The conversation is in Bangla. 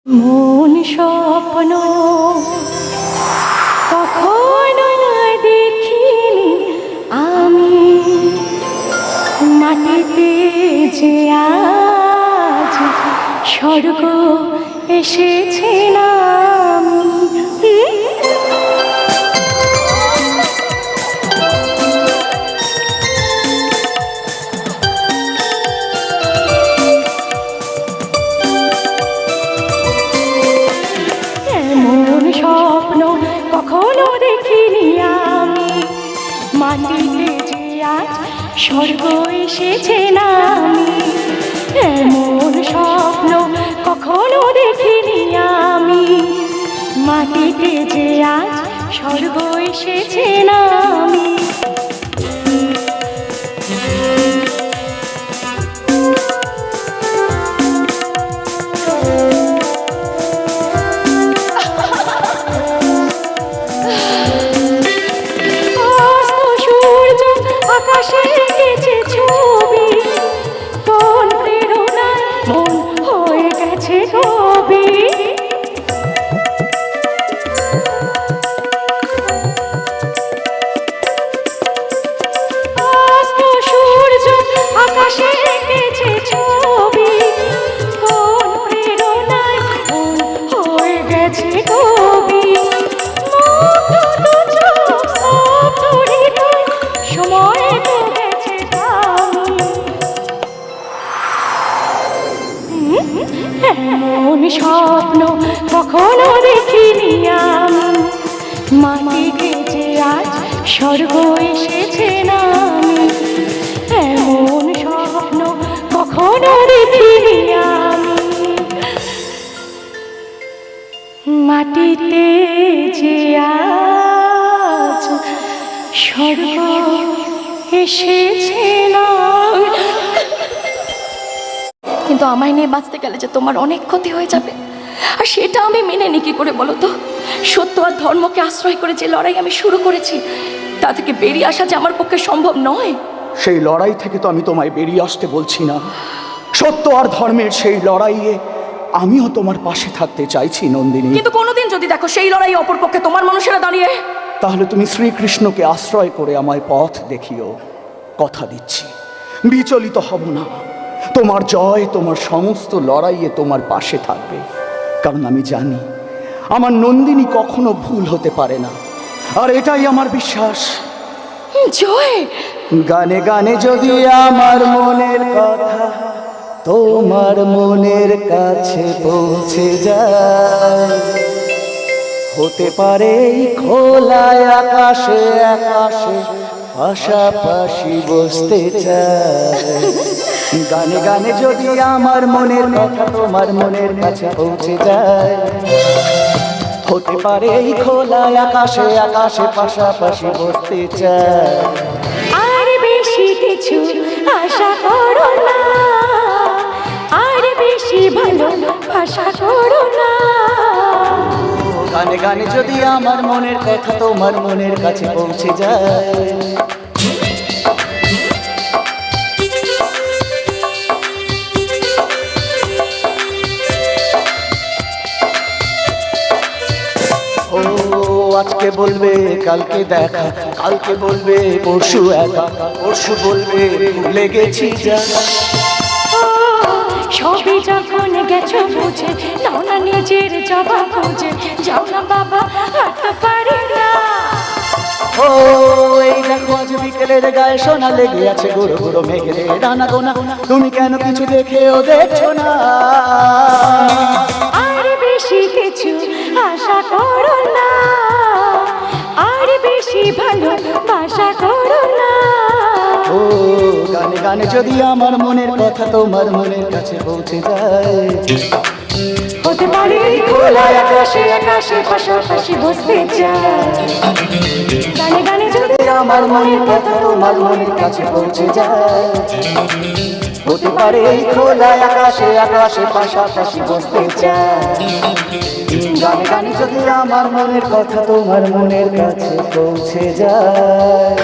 মন স্বপ্ন কখনো দেখিনি আমি, মাটিতে যে আজ স্বর্গ এসেছে নাম। স্বপ্ন কখনো দেখিনি আমি, মাটিতে যে আজ স্বর্গ এসেছে নামি। এমন স্বপ্ন কখনো দেখিনি আমি, মাটিতে যে আজ স্বর্গ এসেছে নামি। আকাশে এঁকেছে ছবি, কোন প্রেরণায় মন হয়ে গেছে কবি। অস্ত সূর্য আকাশে এঁকেছে ছবি, কোন প্রেরণায় মন হয়ে গেছে কবি। এমন স্বপ্ন কখনো দেখিনি আমি, মাটিতে যে আজ স্বর্গ এসেছে নামি। এমন স্বপ্ন কখনো দেখিনি আমি, মাটিতে যে আজ স্বর্গ এসেছে নামি। কিন্তু আমায় নিয়ে বাঁচতে গেলে যে তোমার অনেক ক্ষতি হয়ে যাবে, আর সেটা আমি মেনে নিই কি করে বলো তো? সত্য আর ধর্মকে আশ্রয় করে যে লড়াই আমি শুরু করেছি, তা থেকে বেরিয়ে আসা যে আমার পক্ষে সম্ভব নয়। সেই লড়াই থেকে তো আমি তোমায় বেরিয়ে আসতে বলছি না। সত্য আর ধর্মের সেই লড়াইয়ে আমিও তোমার পাশে থাকতে চাইছি নন্দিনী। কিন্তু কোনোদিন যদি দেখো সেই লড়াই অপর পক্ষে তোমার মানুষেরা দাঁড়িয়ে, তাহলে তুমি শ্রীকৃষ্ণকে আশ্রয় করে আমায় পথ দেখিও। কথা দিচ্ছি, বিচলিত হব না। তোমার জয় তোমার সমস্ত লড়াইয়ে তোমার পাশে থাকবে, কারণ আমি জানি আমার নন্দিনী কখনো ভুল হতে পারে না, আর এটাই আমার বিশ্বাস। জয় গানে গানে যদি আমার মনের কথা তোমার মনের কাছে পৌঁছে যায়, হতে পারে খোলা আকাশে আকাশে পাশাপাশি বসতে চায়। গানে গানে যদি আমার মনের কথা তোমার মনের কাছে পৌঁছে যায়, হতে পারে এই খোলা আকাশে আকাশে পাশাপাশি বসতে চায়। আর বেশি কিছু আশা করো না, আর বেশি ভালো আশা করো না। গানে গানে যদি আমার মনের কথা তোমার মনের কাছে পৌঁছে যায়, আজকে বলবে কালকে দেখা, কালকে বলবে পরশু একা, পরশু বলবে ভুলে গেছি যা। সবই যখন গেছো বুঝে, নাও না নিজের জবাব খুঁজে, যাও না বাবা হাঁটতে পারি না। ও এই দেখো আজ বিকেলের গায়ে সোনা লেগে আছে, গুঁড়ো গুঁড়ো মেঘের ডানা গোনা, তুমি কেন কিছু দেখেও দেখছো না? আর বেশি কিছু আশা করো না, আর বেশি ভালো বাসা করো না। ও গানে গানে যদি আমার মনের কথা তোমার মনের কাছে পৌঁছে যায়, হতে পারে খোলা আকাশে আকাশে পাশাপাশি বসতে চায়। গানে গানে যদি আমার মনের কথা তোমার মনের কাছে পৌঁছে যায়, হতে পারে এই খোলা আকাশে আকাশে পাশাপাশি বসতে চায়। গানে গানে যদি আমার মনের কথা তোমার মনের কাছে পৌঁছে যায়।